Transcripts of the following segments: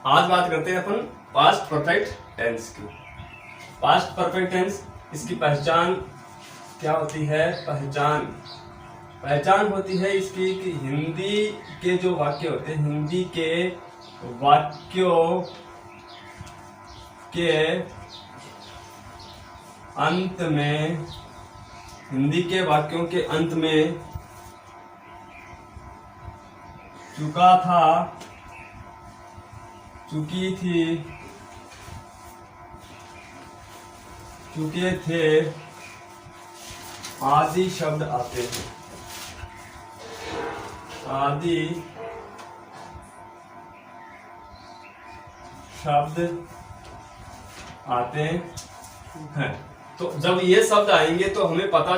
आज बात करते हैं अपन पास्ट परफेक्ट टेंस की। पास्ट परफेक्ट टेंस, इसकी पहचान क्या होती है? पहचान होती है इसकी कि हिंदी के जो वाक्य होते हैं, हिंदी के वाक्यों के अंत में, हिंदी के वाक्यों के अंत में चुका था, चुकी थी, चुके थे आदि शब्द आते हैं। आदि शब्द आते हैं। तो जब ये शब्द आएंगे तो हमें पता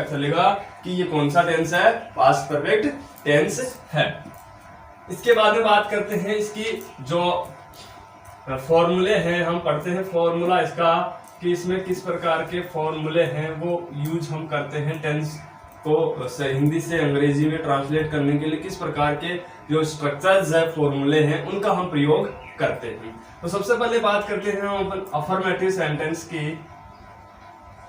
चलेगा कि ये कौन सा टेंस है, पास्ट परफेक्ट टेंस है। इसके बाद में बात करते हैं इसकी जो फॉर्मूले हैं, हम पढ़ते हैं फॉर्मूला इसका कि इसमें किस प्रकार के फॉर्मूले हैं वो यूज हम करते हैं टेंस को हिंदी से अंग्रेजी में ट्रांसलेट करने के लिए। किस प्रकार के जो स्ट्रक्चर्स है, फॉर्मूले हैं, उनका हम प्रयोग करते हैं। तो सबसे पहले बात करते हैं हम अपन अफर्मेटिव सेंटेंस की।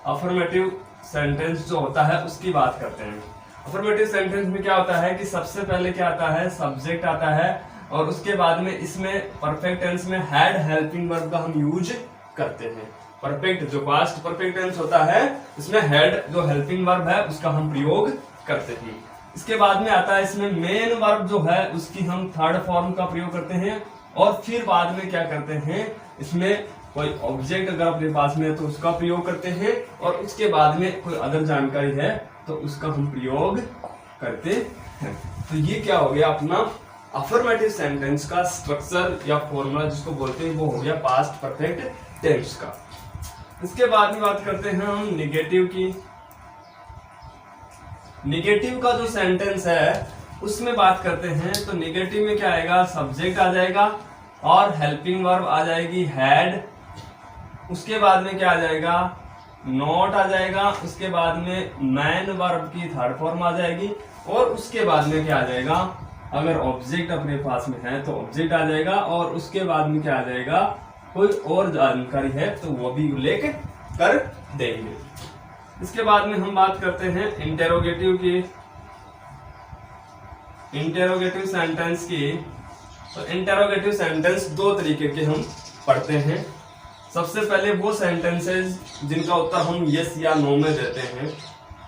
अफर्मेटिव सेंटेंस जो होता है उसकी बात करते हैं। अफर्मेटिव सेंटेंस में क्या होता है कि सबसे पहले क्या आता है, सब्जेक्ट आता है, और उसके बाद में इसमें परफेक्ट टेंस में हैड हेल्पिंग वर्ब का हम यूज करते हैं। परफेक्ट जो पास्ट परफेक्ट टेंस होता है इसमें हेड जो हेल्पिंग वर्ब है उसका हम प्रयोग करते हैं। इसके बाद में आता है इसमें मेन वर्ब जो है उसकी हम थर्ड फॉर्म का प्रयोग करते हैं, और फिर बाद में क्या करते हैं, इसमें कोई ऑब्जेक्ट अगर अपने पास में है तो उसका प्रयोग करते हैं, और उसके बाद में कोई अदर जानकारी है तो उसका हम प्रयोग करते हैं। तो ये क्या हो गया अपना अफर्मेटिव सेंटेंस का स्ट्रक्चर या फॉर्मूला जिसको बोलते हैं, वो हो गया पास्ट परफेक्ट टेंस का। इसके बाद में बात करते हैं हम निगेटिव की। निगेटिव का जो सेंटेंस है उसमें बात करते हैं। तो निगेटिव में क्या आएगा, सब्जेक्ट आ जाएगा और हेल्पिंग वर्ब आ जाएगी हैड, उसके बाद में क्या आ जाएगा, नॉट आ जाएगा, उसके बाद में मैन वर्ब की थर्ड फॉर्म आ जाएगी, और उसके बाद में क्या आ जाएगा, अगर ऑब्जेक्ट अपने पास में है तो ऑब्जेक्ट आ जाएगा, और उसके बाद में क्या आ जाएगा, कोई और जानकारी है तो वो भी उल्लेख कर देंगे। इसके बाद में हम बात करते हैं इंटेरोगेटिव की। इंटेरोगेटिव सेंटेंस की। तो इंटेरोगेटिव सेंटेंस दो तरीके के हम पढ़ते हैं। सबसे पहले वो सेंटेंसेस जिनका उत्तर हम यस या नो में देते हैं,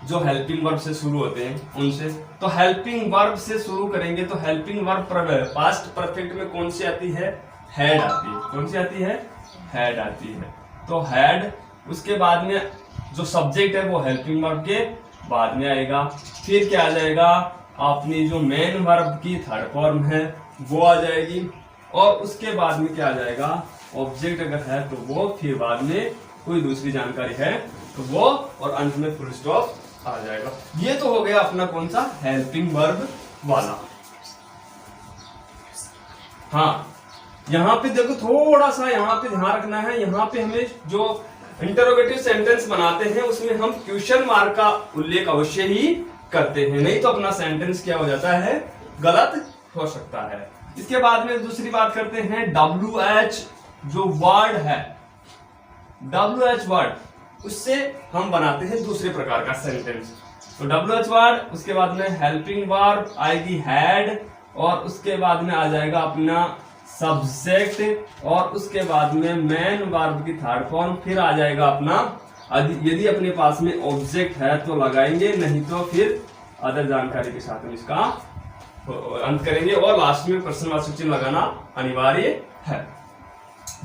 जो हेल्पिंग वर्ब से शुरू होते हैं उनसे। तो हेल्पिंग वर्ब से शुरू करेंगे तो हेल्पिंग वर्ब पास्ट परफेक्ट में कौन सी आती है, हैड आती है। कौन सी आती है, हैड आती है। तो हैड, उसके बाद में जो सब्जेक्ट है वो हेल्पिंग वर्ब के बाद में आएगा। फिर क्या आ जाएगा, अपनी जो मेन वर्ब की थर्ड फॉर्म है वो आ जाएगी, और उसके बाद में क्या आ जाएगा, ऑब्जेक्ट अगर है तो वो, फिर बाद में कोई दूसरी जानकारी है तो वो, और अंत में फुल स्टॉप आ जाएगा। ये तो हो गया अपना कौन सा, हेल्पिंग वर्ब वाला। हाँ, यहाँ पे देखो थोड़ा सा यहाँ पे ध्यान रखना है। यहाँ पे हमें जो इंटरोगेटिव सेंटेंस बनाते हैं उसमें हम क्वेश्चन मार्क का उल्लेख अवश्य ही करते हैं, नहीं तो अपना सेंटेंस क्या हो जाता है, गलत हो सकता है। इसके बाद में दूसरी बात करते हैं WH जो वर्ड है, WH वर्ड, उससे हम बनाते हैं दूसरे प्रकार का सेंटेंस। तो WH वर्ड, उसके बाद में हेल्पिंग वर्ब आएगी हैड, और उसके बाद में आ जाएगा अपना सब्जेक्ट, और उसके बाद में मेन वर्ब की थर्ड फॉर्म, फिर आ जाएगा अपना, यदि अपने पास में ऑब्जेक्ट है तो लगाएंगे, नहीं तो फिर अदर जानकारी के साथ में इसका अंत करेंगे, और लास्ट में प्रश्नवाचक चिन्ह लगाना अनिवार्य है।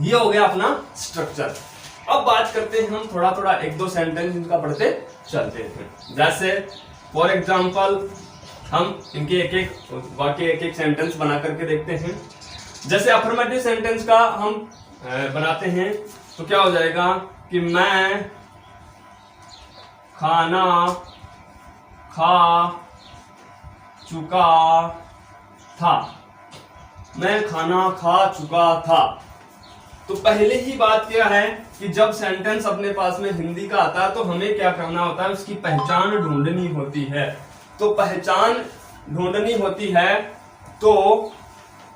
ये हो गया अपना स्ट्रक्चर। अब बात करते हैं हम थोड़ा थोड़ा एक दो सेंटेंस इनका पढ़ते चलते हैं। जैसे फॉर एग्जांपल हम इनके एक एक वाक्य, एक एक सेंटेंस बना करके देखते हैं। जैसे अफर्मेटिव सेंटेंस का हम बनाते हैं तो क्या हो जाएगा कि मैं खाना खा चुका था। मैं खाना खा चुका था। तो पहले ही बात क्या है कि जब सेंटेंस अपने पास में हिंदी का आता है तो हमें क्या करना होता है, उसकी पहचान ढूंढनी होती है। तो पहचान ढूंढनी होती है तो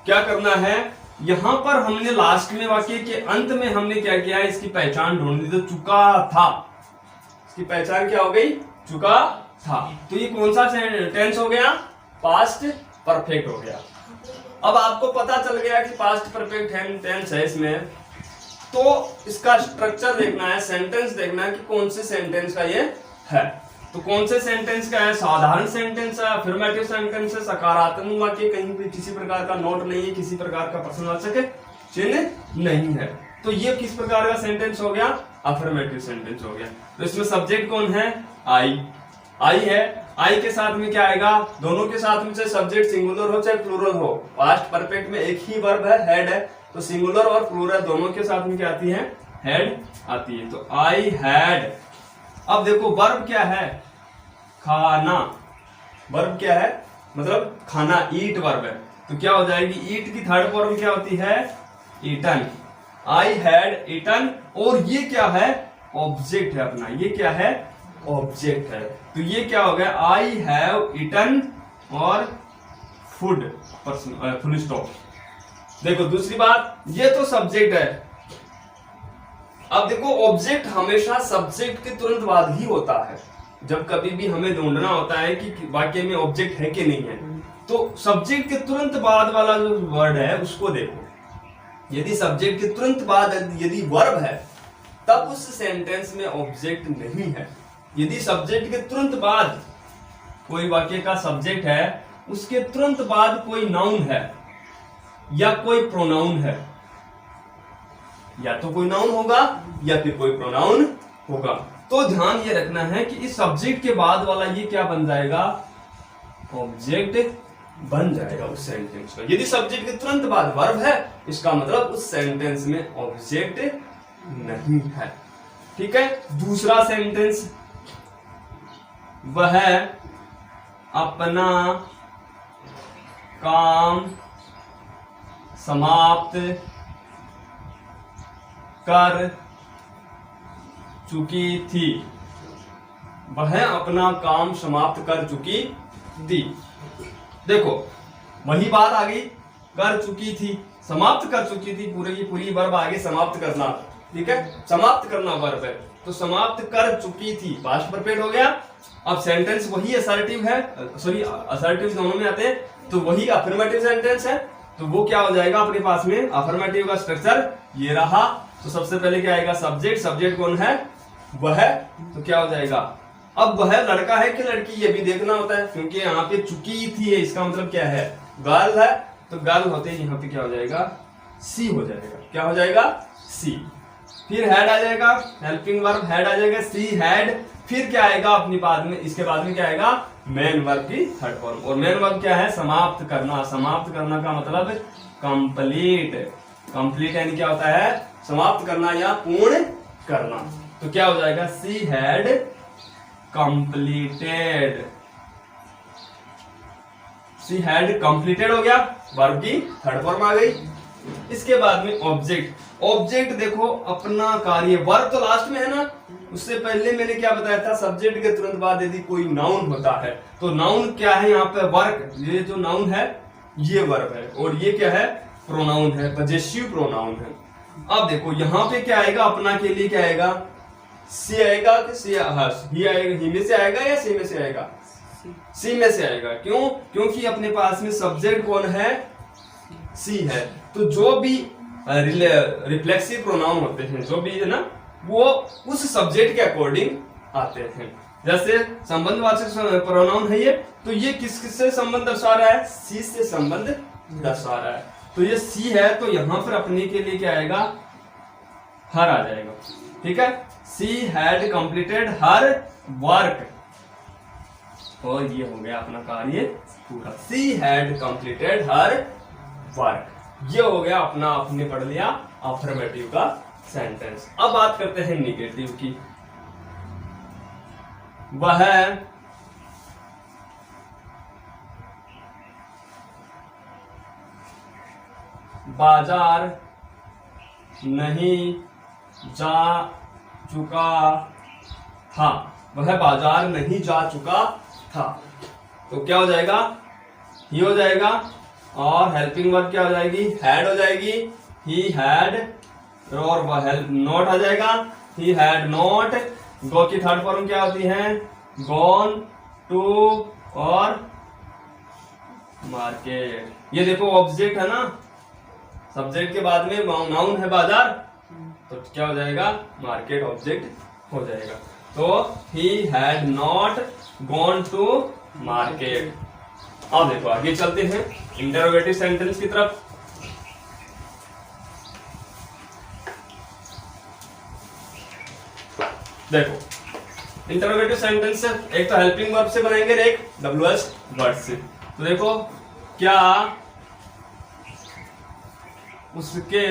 क्या करना है यहां पर हमने लास्ट में वाक्य के अंत में हमने क्या किया, इसकी पहचान ढूंढ ली, तो चुका था, इसकी पहचान क्या हो गई, चुका था। तो ये कौन सा टेंस हो गया, पास्ट परफेक्ट हो गया। अब आपको पता चल गया कि पास्ट परफेक्ट टेंस है इसमें, तो इसका स्ट्रक्चर देखना है, सेंटेंस देखना है कि कौन से सेंटेंस का ये है। तो कौन से सेंटेंस का है, साधारण सेंटेंस है, अफर्मेटिव सेंटेंस है, सकारात्मक वाक्य, कहीं पे किसी प्रकार का नोट नहीं है, किसी प्रकार का प्रश्नवाचक चिन्ह नहीं है। तो ये किस प्रकार का सेंटेंस हो गया, अफर्मेटिव सेंटेंस हो गया। तो इसमें सब्जेक्ट कौन है, आई, आई है। आई के साथ में क्या आएगा, दोनों के साथ में चाहे सब्जेक्ट सिंगुलर हो चाहे प्लूरल हो, पास्ट परफेक्ट में एक ही वर्ब है, हेड है, तो सिंगुलर और प्लूरल दोनों के साथ में क्या आती है, हेड आती है। तो आई हैड। अब देखो वर्ब क्या है, खाना, वर्ब क्या है, मतलब खाना, ईट वर्ब है, तो क्या हो जाएगी, ईट की थर्ड फॉर्म क्या होती है, ईटन। आई हैड ईटन, और ये क्या है, ऑब्जेक्ट है अपना, ये क्या है, ऑब्जेक्ट है। तो ये क्या हो गया, आई हैव ईटन और फूड, फुल स्टॉप। देखो दूसरी बात, ये तो सब्जेक्ट है। अब देखो ऑब्जेक्ट हमेशा सब्जेक्ट के तुरंत बाद ही होता है। जब कभी भी हमें ढूंढना होता है कि वाक्य में ऑब्जेक्ट है कि नहीं है, तो सब्जेक्ट के तुरंत बाद वाला जो वर्ड है उसको देखो। यदि सब्जेक्ट के तुरंत बाद यदि वर्ब है, तब उस सेंटेंस में ऑब्जेक्ट नहीं है। यदि सब्जेक्ट के तुरंत बाद कोई वाक्य का सब्जेक्ट है, उसके तुरंत बाद कोई नाउन है या कोई प्रोनाउन है, या तो कोई नाउन होगा या फिर कोई प्रोनाउन होगा, तो ध्यान ये रखना है कि इस सब्जेक्ट के बाद वाला ये क्या बन जाएगा, ऑब्जेक्ट बन जाएगा उस सेंटेंस का। यदि सब्जेक्ट के तुरंत बाद वर्ब है, इसका मतलब उस सेंटेंस में ऑब्जेक्ट नहीं है। ठीक है। दूसरा सेंटेंस, वह अपना काम समाप्त कर चुकी थी, वह अपना काम समाप्त कर चुकी थी। देखो वही बात आ गई, कर चुकी थी, समाप्त कर चुकी थी, पूरे की पूरी वर्ब आगे समाप्त करना। ठीक है, समाप्त करना वर्ब है, तो समाप्त कर चुकी थी पास्ट परफेक्ट हो गया। अब सेंटेंस वही असर्टिव है, सॉरी असर्टिव दोनों में आते हैं, तो वही अफर्मेटिव सेंटेंस है, तो वो क्या हो जाएगा अपने पास में, अफर्मेटिव का स्ट्रक्चर ये रहा। तो सबसे पहले क्या आएगा, सब्जेक्ट, सब्जेक्ट कौन है, वह, तो क्या हो जाएगा, अब वह लड़का है कि लड़की, ये भी देखना होता है, क्योंकि यहाँ पे चुकी थी है, इसका मतलब क्या है, गर्ल है, तो गर्ल होते ही यहाँ पे क्या हो जाएगा, सी हो जाएगा। क्या हो जाएगा, सी। फिर हेड आ जाएगा, हेल्पिंग वर्ब हेड आ जाएगा, सी हैड। फिर क्या आएगा अपनी बाद में, इसके बाद में क्या आएगा, मेन वर्ब की थर्ड फॉर्म। और मेन वर्ब क्या है, समाप्त करना। समाप्त करना का मतलब कंप्लीट। कंप्लीट यानी क्या होता है, समाप्त करना या पूर्ण करना। तो क्या हो जाएगा, she had completed. She had completed हो गया, वर्ब की थर्ड फॉर्म आ गई। इसके बाद में ऑब्जेक्ट। ऑब्जेक्ट देखो अपना कार्य, वर्ब तो लास्ट में है ना, उससे पहले मैंने क्या बताया था, सब्जेक्ट के तुरंत बाद यदि कोई नाउन होता है, तो नाउन क्या है यहाँ पे, वर्क। ये जो नाउन है ये वर्ब है, और ये क्या है, प्रोनाउन है, पजेसिव प्रोनाउन है। अब देखो यहाँ पे क्या आएगा, अपना के लिए क्या आएगा, सी आएगा कि सी, ही आएगा, ही में से आएगा या सी में से आएगा, सी में से आएगा। क्यों, क्योंकि अपने पास में सब्जेक्ट कौन है, सी है। तो जो भी रिफ्लेक्सिव प्रोनाउन होते हैं, जो भी है ना, वो उस सब्जेक्ट के अकॉर्डिंग आते हैं। जैसे संबंधवाचक प्रोनाउन है ये, तो ये किस किस से संबंध दर्शा रहा है, सी से संबंध दर्शा रहा है। तो ये सी है, तो यहां पर अपने के लिए क्या आएगा, हर आ जाएगा। ठीक है, she had completed her work, और ये हो गया अपना कार्य पूरा। She had completed her work, ये हो गया अपना, आपने पढ़ लिया अफर्मेटिव का सेंटेंस। अब बात करते हैं निगेटिव की। वह बाजार नहीं जा चुका था, वह बाजार नहीं जा चुका था। तो क्या हो जाएगा, ये हो जाएगा, और हेल्पिंग वर्ब क्या हो जाएगी, हैड हो जाएगी। ही हैड, और वह हेल्प नॉट आ जाएगा, ही हैड नॉट। गो की थर्ड फॉर्म क्या होती है, गॉन टू और मार्केट। ये देखो ऑब्जेक्ट है ना, सब्जेक्ट के बाद में नाउन है बाजार, तो क्या हो जाएगा, मार्केट ऑब्जेक्ट हो जाएगा। तो he had not gone to market. अब देखो आगे चलते हैं इंटरोगेटिव सेंटेंस की तरफ। देखो इंटरोगेटिव सेंटेंस एक तो हेल्पिंग वर्ब से बनेंगे, एक WH वर्ड से। तो देखो क्या उसके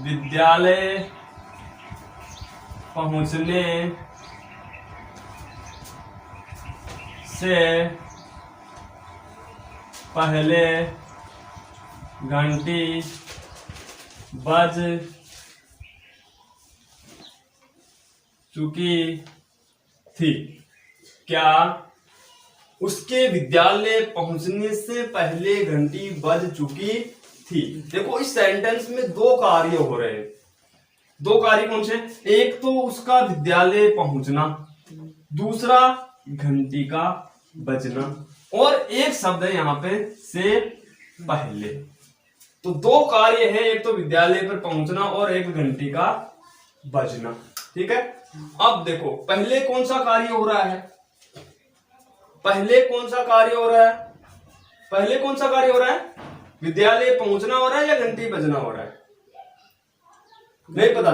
विद्यालय पहुंचने से पहले घंटी बज चुकी थी। क्या उसके विद्यालय पहुंचने से पहले घंटी बज चुकी थी। देखो इस सेंटेंस में दो कार्य हो रहे हैं। दो कार्य कौन से, एक तो उसका विद्यालय पहुंचना, दूसरा घंटी का बजना, और एक शब्द है यहाँ पे से पहले। तो दो कार्य है, एक तो विद्यालय पर पहुंचना और एक घंटी का बजना। ठीक है, अब देखो पहले कौन सा कार्य हो रहा है, पहले कौन सा कार्य हो रहा है, पहले कौन सा कार्य हो रहा है, विद्यालय पहुंचना हो रहा है या घंटी बजना हो रहा है, नहीं पता,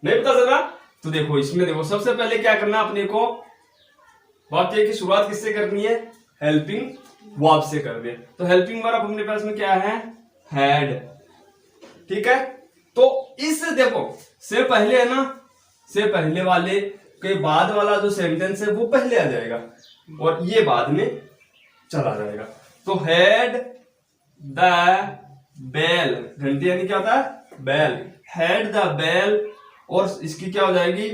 नहीं पता चल रहा। तो देखो इसमें देखो सबसे पहले क्या करना अपने को, वाक्य की शुरुआत किससे करनी है, हेल्पिंग वर्ब से कर दे। तो हेल्पिंग वर्ब अपने पास में क्या है, हैड। ठीक है, तो इस देखो से पहले है ना, से पहले वाले के बाद वाला जो सेंटेंस है वो पहले आ जाएगा और ये बाद में चला जाएगा। तो हैड द बेल, घंटी यानी क्या होता है, बेल, हैड द बेल, और इसकी क्या हो जाएगी,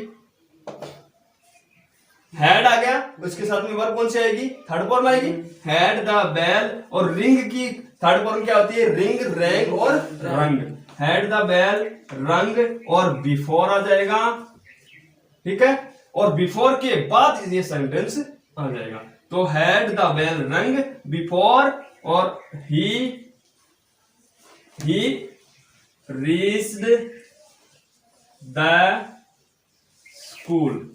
हैड आ गया, उसके साथ में वर्ब कौन सी आएगी, थर्ड फॉर्म आएगी, हैड द बेल। और रिंग की थर्ड फॉर्म क्या होती है, रिंग, रैंग और रंग। हैड द बेल, रंग और बिफोर आ जाएगा। ठीक है, और बिफोर के बाद ये सेंटेंस आ जाएगा। तो हैड द बेल रंग बिफोर, और ही reached the school.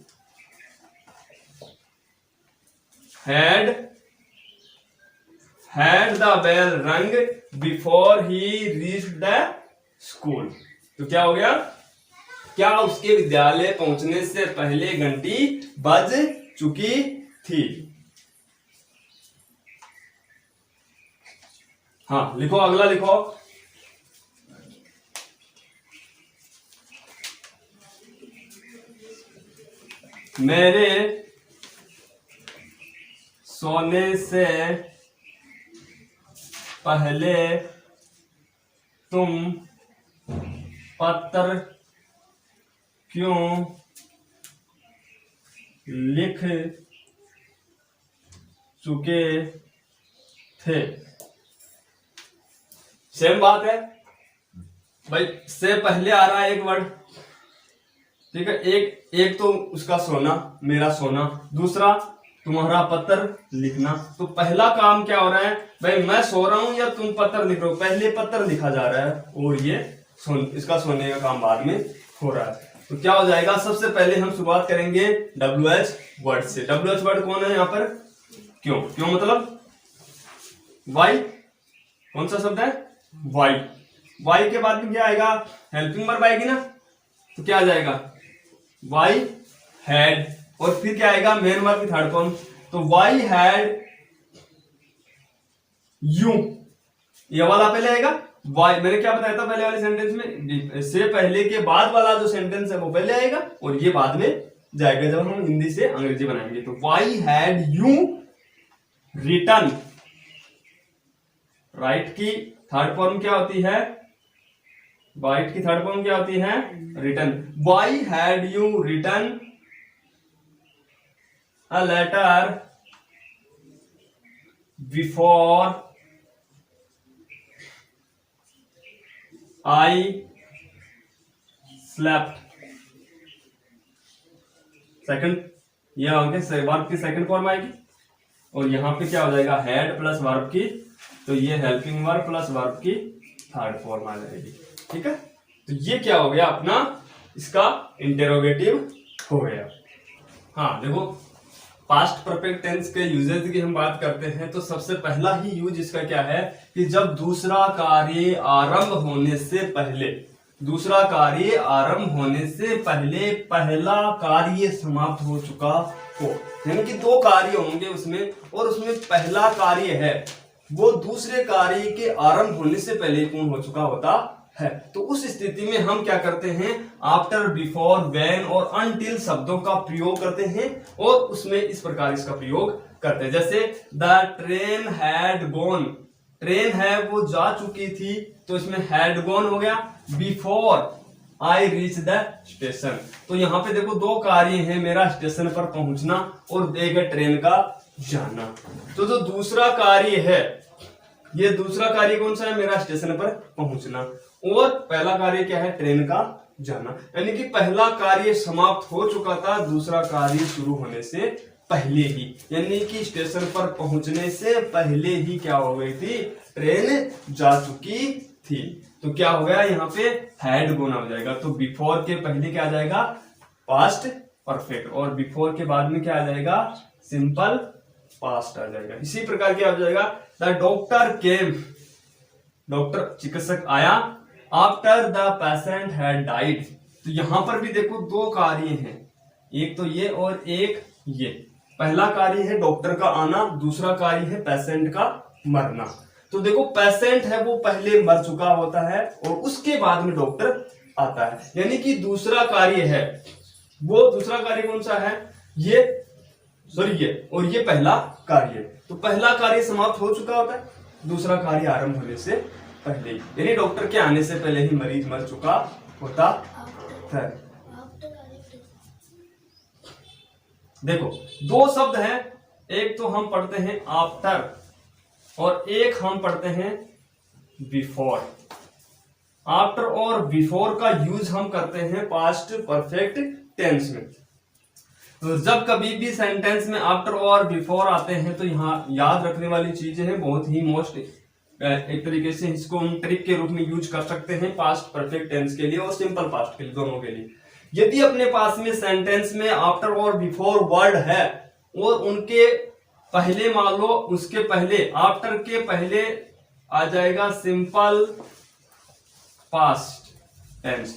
had the bell rung before he reached the school। तो क्या हो गया, क्या उसके विद्यालय पहुंचने से पहले घंटी बज चुकी थी। हाँ लिखो, अगला लिखो, मेरे सोने से पहले तुम पत्र क्यों लिख चुके थे। सेम बात है भाई, से पहले आ रहा है एक वर्ड। ठीक है, एक तो उसका सोना, मेरा सोना, दूसरा तुम्हारा पत्र लिखना। तो पहला काम क्या हो रहा है भाई, मैं सो रहा हूं या तुम पत्र लिख रहे हो, पहले पत्र लिखा जा रहा है और ये इसका सोने का काम बाद में हो रहा है। तो क्या हो जाएगा, सबसे पहले हम शुरुआत करेंगे WH वर्ड से। WH वर्ड कौन है यहाँ पर, क्यों, क्यों मतलब वाई, कौन सा शब्द है, वाई। वाई के बाद में क्या आएगा, हेल्पिंग वर्ब आएगी ना, तो क्या आ जाएगा, वाई हैड, और फिर क्या आएगा, मेन वर्ब की थर्ड फॉर्म। तो वाई हैड यू, ये वाला पहले आएगा। वाई, मैंने क्या बताया था पहले वाले सेंटेंस में, से पहले के बाद वाला जो सेंटेंस है वो पहले आएगा और ये बाद में जाएगा जब हम हिंदी से अंग्रेजी बनाएंगे। तो why had you return, right की थर्ड फॉर्म क्या होती है, वाइट की थर्ड फॉर्म क्या होती है, return. Why had you return a letter before I slept, second ये वर्ब की सेकंड फॉर्म आएगी, और यहां पे क्या हो जाएगा, हैड प्लस वर्ब की, तो ये हेल्पिंग वर्ब प्लस वर्ब की थर्ड फॉर्म आ जाएगी। ठीक है, तो ये क्या हो गया अपना, इसका इंटेरोगेटिव हो गया। हाँ देखो, पास्ट परफेक्ट टेंस के यूजेस की हम बात करते हैं तो सबसे पहला ही यूज इसका क्या है कि जब दूसरा कार्य आरंभ होने से पहले, दूसरा कार्य आरंभ होने से पहले पहला कार्य समाप्त हो चुका हो, यानी कि दो कार्य होंगे उसमें, और उसमें पहला कार्य है वो दूसरे कार्य के आरंभ होने से पहले पूर्ण हो चुका होता है। तो उस स्थिति में हम क्या करते हैं, आफ्टर, बिफोर, व्हेन और अनटिल शब्दों का प्रयोग करते हैं, और उसमें इस प्रकार इसका प्रयोग करते हैं। जैसे the train had gone, train है वो जा चुकी थी, तो इसमें हैड गॉन हो गया। Before I reach the station, तो यहां पे देखो दो कार्य हैं, मेरा स्टेशन पर पहुंचना और एक है ट्रेन का जाना। तो जो दूसरा कार्य है, ये दूसरा कार्य कौन सा है, मेरा स्टेशन पर पहुंचना, और पहला कार्य क्या है, ट्रेन का जाना। यानी कि पहला कार्य समाप्त हो चुका था दूसरा कार्य शुरू होने से पहले ही, यानी कि स्टेशन पर पहुंचने से पहले ही क्या हो गई थी, ट्रेन जा चुकी थी। तो क्या हो गया, यहाँ पे हैड गॉन हो जाएगा। तो बिफोर के पहले क्या आ जाएगा, पास्ट परफेक्ट, और बिफोर के बाद में क्या आ जाएगा, सिंपल पास्ट आ जाएगा। इसी प्रकार क्या हो जाएगा, द डॉक्टर केम, डॉक्टर चिकित्सक आया, after the patient had died. तो यहां पर भी देखो दो कार्य हैं, एक तो ये और एक ये। पहला कार्य है डॉक्टर का आना, दूसरा कार्य है पेशेंट का मरना। तो देखो पेशेंट है वो पहले मर चुका होता है और उसके बाद में डॉक्टर आता है, यानी कि दूसरा कार्य है वो, दूसरा कार्य कौन सा है, ये सॉरी ये, और ये पहला कार्य। तो पहला कार्य समाप्त हो चुका होता है, दूसरा कार्य आरंभ होने से पहले ही, यानी डॉक्टर के आने से पहले ही मरीज मर चुका होता है। देखो दो शब्द हैं, एक तो हम पढ़ते हैं आफ्टर और एक हम पढ़ते हैं बिफोर। आफ्टर और बिफोर का यूज हम करते हैं पास्ट परफेक्ट टेंस में। तो जब कभी भी सेंटेंस में आफ्टर और बिफोर आते हैं तो यहाँ याद रखने वाली चीजें हैं, बहुत ही मोस्ट, एक तरीके से इसको हम ट्रिक के रूप में यूज कर सकते हैं पास्ट परफेक्ट टेंस के लिए और सिंपल पास्ट के लिए, दोनों के लिए। यदि अपने पास में सेंटेंस में आफ्टर और बिफोर वर्ड है और उनके पहले मान लो, उसके पहले आफ्टर के पहले आ जाएगा सिंपल पास्ट टेंस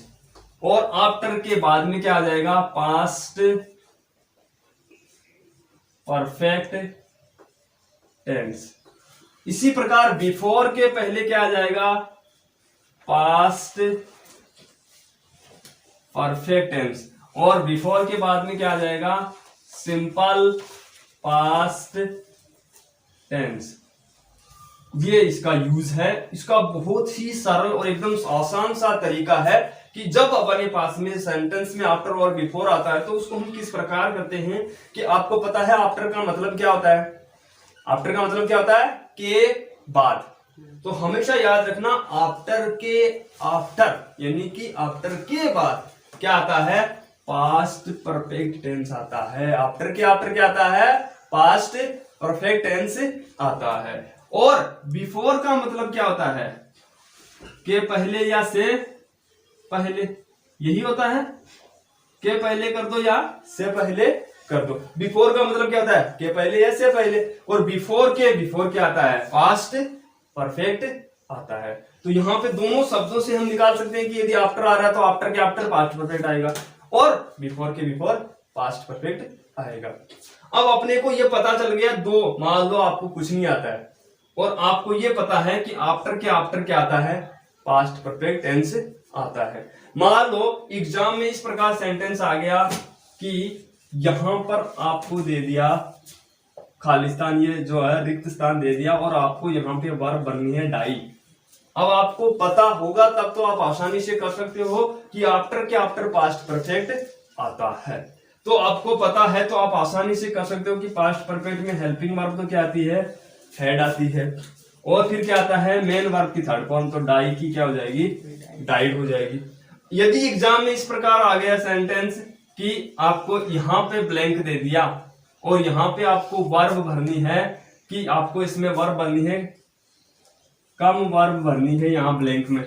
और आफ्टर के बाद में क्या आ जाएगा, पास्ट परफेक्ट टेंस। इसी प्रकार बिफोर के पहले क्या आ जाएगा, पास्ट परफेक्ट टेंस, और बिफोर के बाद में क्या आ जाएगा, सिंपल पास्ट टेंस। ये इसका यूज है। इसका बहुत ही सरल और एकदम आसान सा तरीका है कि जब अपने पास में सेंटेंस में आफ्टर और बिफोर आता है तो उसको हम किस प्रकार करते हैं कि आपको पता है आफ्टर का मतलब क्या होता है, आफ्टर का मतलब क्या होता है, के बाद। तो हमेशा याद रखना आफ्टर के आफ्टर यानी कि आफ्टर के बाद क्या आता है, पास्ट परफेक्ट टेंस आता है। आफ्टर के आफ्टर क्या आता है, पास्ट परफेक्ट टेंस आता है। और बिफोर का मतलब क्या होता है, के पहले या से पहले, यही होता है, के पहले कर दो या से पहले कर दो। बिफोर का मतलब क्या होता है, के पहले या से पहले, और बिफोर क्या आता है, पास्ट परफेक्ट आता है। तो यहाँ पे दोनों शब्दों से हम निकाल सकते हैं कि यदि आफ्टर आ रहा है तो आफ्टर के आफ्टर पास्ट परफेक्ट आएगा और बिफोर के बिफोर पास्ट परफेक्ट आएगा। अब अपने को ये पता चल गया, दो मान लो आपको कुछ नहीं आता है और आपको ये पता है कि आफ्टर के आफ्टर क्या आता है, पास्ट परफेक्ट टेंस आता है। मान लो एग्जाम में इस प्रकार सेंटेंस आ गया कि यहां पर आपको दे दिया खालिस्तान, ये जो है रिक्त स्थान दे दिया और आपको यहाँ पे वर्ब बननी है डाई। अब आपको पता होगा तब तो आप आसानी से कर सकते हो कि आफ्टर के आफ्टर पास्ट परफेक्ट आता है। तो आपको पता है तो आप आसानी से कर सकते हो कि पास्ट परफेक्ट में हेल्पिंग वर्ब तो क्या आती है, हैड आती है। और फिर क्या आता है, मेन वर्ब की थर्ड फॉर्म, तो डाई की क्या हो जाएगी, डाइड हो जाएगी। यदि एग्जाम में इस प्रकार आ गया सेंटेंस कि आपको यहाँ पे ब्लैंक दे दिया और यहाँ पे आपको वर्ब भरनी है, कि आपको इसमें वर्ब भरनी है, कम वर्ब भरनी है यहाँ ब्लैंक में,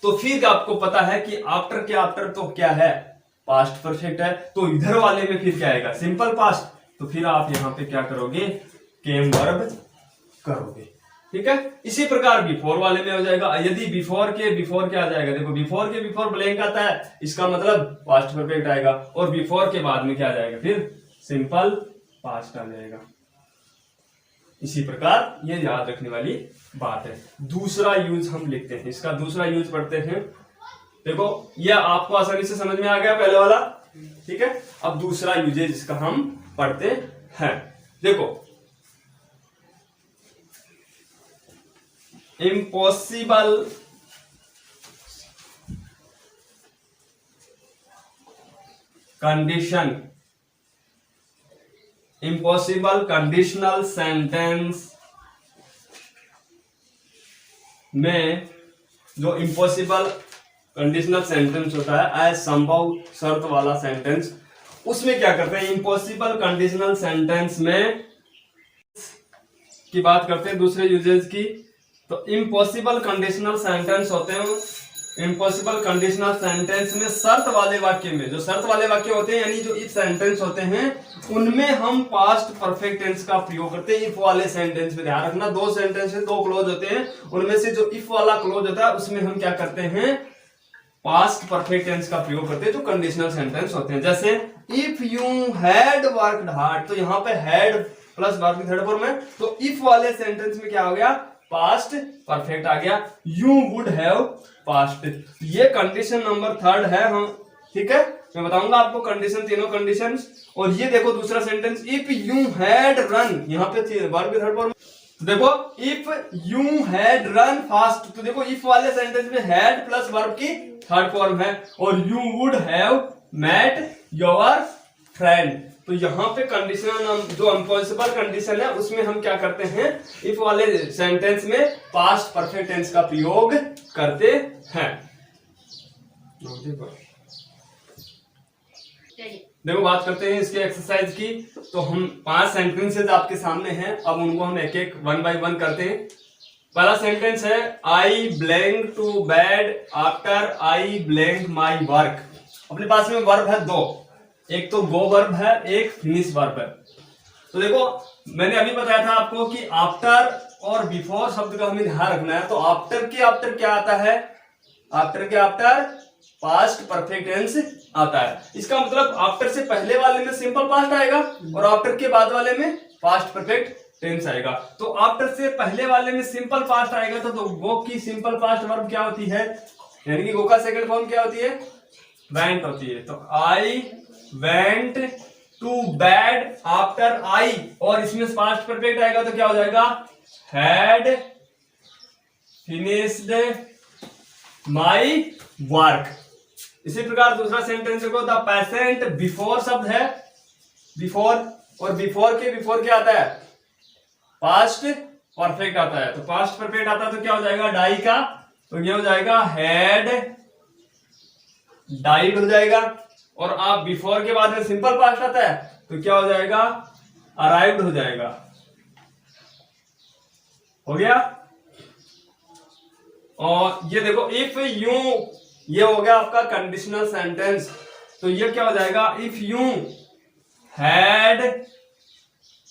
तो फिर आपको पता है कि आफ्टर के आफ्टर तो क्या है, पास्ट परफेक्ट है, तो इधर वाले में फिर क्या आएगा, सिंपल पास्ट। तो फिर आप यहाँ पे क्या करोगे, केम वर्ब करोगे। ठीक है, इसी प्रकार बिफोर वाले में हो जाएगा। यदि बिफोर के आ जाएगा, देखो बिफोर के बिफोर ब्लैंक आता है, इसका मतलब पास्ट परफेक्ट आएगा, और बिफोर के बाद में क्या आ जाएगा, फिर सिंपल पास्ट आ जाएगा। इसी प्रकार ये याद रखने वाली बात है। दूसरा यूज हम लिखते हैं, इसका दूसरा यूज पढ़ते हैं। देखो ये आपको आसानी से समझ में आ गया पहले वाला, ठीक है। अब दूसरा यूजेज इसका हम पढ़ते हैं। देखो impossible condition, impossible conditional sentence में जो इम्पॉसिबल कंडीशनल सेंटेंस होता है, असंभव शर्त वाला सेंटेंस, उसमें क्या करते हैं, इम्पॉसिबल कंडीशनल सेंटेंस में की बात करते हैं दूसरे यूजेज की। तो इम्पॉसिबल कंडीशनल सेंटेंस होते हैं, इम्पॉसिबल कंडीशनल सेंटेंस में शर्त वाले वाक्य में, जो शर्त वाले वाक्य होते हैं यानी जो इफ सेंटेंस होते हैं, उनमें हम पास्ट परफेक्ट टेंस का प्रयोग करते हैं। इफ वाले सेंटेंस में ध्यान रखना, दो सेंटेंस है, दो क्लोज होते हैं, उनमें से जो इफ वाला क्लोज होता है उसमें हम क्या करते हैं, पास्ट परफेक्ट टेंस का प्रयोग करते हैं, जो कंडीशनल सेंटेंस होते हैं। जैसे if you had worked hard, तो यहाँ पे हैड प्लस वर्ब की थर्ड फॉर्म है, तो इफ वाले सेंटेंस में क्या हो गया, पास्ट परफेक्ट आ गया। यू वुड हैव पास्ट, ये कंडीशन नंबर थर्ड है हम, ठीक है। मैं बताऊंगा आपको कंडीशन, तीनों कंडीशंस। और ये देखो दूसरा sentence, if you had run, यहाँ पे वर्ब की थर्ड फॉर्म, देखो if you had run fast, तो देखो इफ वाले सेंटेंस में हैड प्लस वर्ब की थर्ड फॉर्म है, और you would have met your friend, तो यहाँ पे कंडीशन जो इम्पॉसिबल कंडीशन है उसमें हम क्या करते हैं, इफ वाले सेंटेंस में पास्ट परफेक्ट टेंस का प्रयोग करते हैं। देखो बात करते हैं इसके एक्सरसाइज की। तो हम 5 सेंटेंसेस आपके सामने हैं, अब उनको हम एक एक 1 बाय 1 करते हैं। पहला सेंटेंस है, I blank to bed after I blank my work. अपने पास में वर्ब है दो, एक तो गो वर्ब है, एक फिनिश वर्ब है। तो देखो मैंने अभी बताया था आपको कि आफ्टर और बिफोर शब्द का हमें ध्यान रखना है। तो आफ्टर के आफ्टर क्या आता है, आफ्टर के आफ्टर पास्ट परफेक्ट टेंस आता है। इसका मतलब आफ्टर से पहले वाले में सिंपल पास्ट आएगा और आफ्टर के बाद वाले में पास्ट परफेक्ट टेंस आएगा। तो आफ्टर से पहले वाले में सिंपल पास्ट आएगा तो गो की सिंपल पास्ट वर्ब क्या होती है, यानी कि गो का सेकंड फॉर्म क्या होती है, वेंट होती है। तो I went to bed after I, और इसमें पास्ट परफेक्ट आएगा तो क्या हो जाएगा, हैड फिनिश्ड माई वर्क। इसी प्रकार दूसरा सेंटेंस देखो, द पेशेंट बिफोर शब्द है, बिफोर, और बिफोर के बिफोर क्या आता है, पास्ट परफेक्ट आता है। तो पास्ट परफेक्ट आता है तो क्या हो जाएगा, डाई का, तो ये हो जाएगा हैड डाइड हो जाएगा। और आप बिफोर के बाद में सिंपल पास्ट आता है तो क्या हो जाएगा, अराइव्ड हो जाएगा। हो गया। और ये देखो इफ यू, ये हो गया आपका कंडीशनल सेंटेंस। तो ये क्या हो जाएगा, इफ यू हैड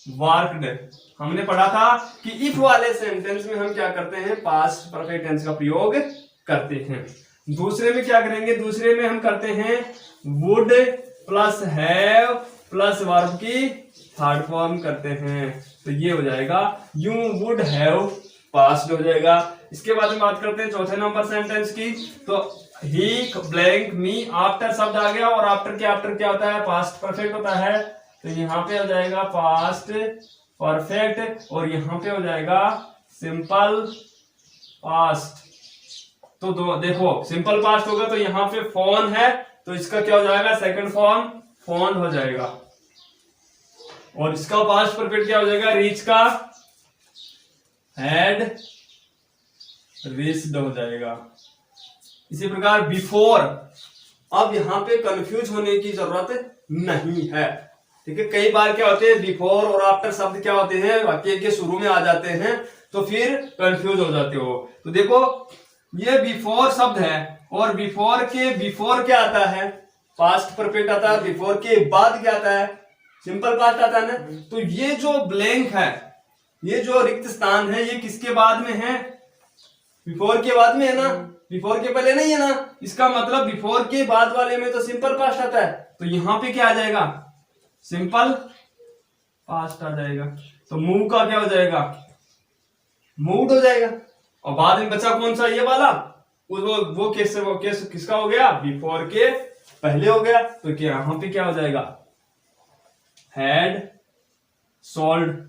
वर्कड। हमने पढ़ा था कि इफ वाले सेंटेंस में हम क्या करते हैं, पास्ट परफेक्ट टेंस का प्रयोग करते हैं। दूसरे में क्या करेंगे, दूसरे में हम करते हैं would plus have plus verb की थर्ड फॉर्म करते हैं। तो ये हो जाएगा यू वुड हैव पास्ट हो जाएगा। इसके बाद में बात करते हैं चौथे नंबर सेंटेंस की। तो ही ब्लैंक मी, आफ्टर शब्द आ गया और आफ्टर के आफ्टर क्या होता है, पास्ट परफेक्ट होता है। तो यहाँ पे हो जाएगा पास्ट परफेक्ट और यहाँ पे हो जाएगा सिंपल पास्ट। तो देखो सिंपल पास्ट होगा तो यहाँ पे फोन है तो इसका क्या हो जाएगा, सेकंड फॉर्म फोन हो जाएगा। और इसका पास्ट परफेक्ट क्या हो जाएगा, रीच का हैड रीच्ड हो जाएगा। इसी प्रकार बिफोर, अब यहां पे कंफ्यूज होने की जरूरत नहीं है। ठीक है, कई बार क्या होते हैं बिफोर और आफ्टर शब्द क्या होते हैं वाक्य के शुरू में आ जाते हैं, तो फिर कंफ्यूज हो जाते हो। तो देखो ये बिफोर शब्द है और बिफोर के बिफोर क्या आता है, पास्ट परफेक्ट आता है, बिफोर के बाद क्या आता है, सिंपल पास्ट आता है ना। तो ये जो ब्लैंक है, ये जो रिक्त स्थान है, ये किसके बाद में है, बिफोर के बाद में है ना, बिफोर के पहले नहीं है ना। इसका मतलब बिफोर के बाद वाले में तो सिंपल पास्ट आता है, तो यहां पे क्या आ जाएगा, सिंपल पास्ट आ जाएगा। तो मूव का क्या हो जाएगा, मूव्ड हो जाएगा। और बाद में बचा कौन सा, ये वाला, वो केस किसका हो गया, बिफोर के पहले हो गया। तो क्या यहां पे क्या हो जाएगा, हैड सोल्ड,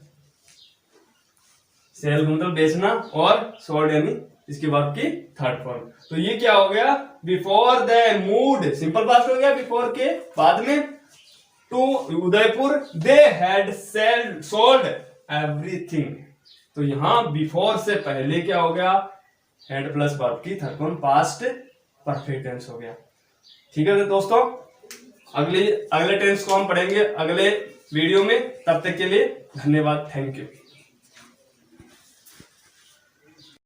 सेल मतलब बेचना, और सोल्ड यानी इसके बाद की थर्ड फॉर्म। तो ये क्या हो गया, before the moved, simple past हो गया, बिफोर के बाद में, to Udaipur they had sold everything. तो यहां बिफोर से पहले क्या हो गया, हैड प्लस बाद की third form past perfect tense हो गया। ठीक है दोस्तों, अगले टेंस को हम पढ़ेंगे अगले वीडियो में। तब तक के लिए धन्यवाद, थैंक यू।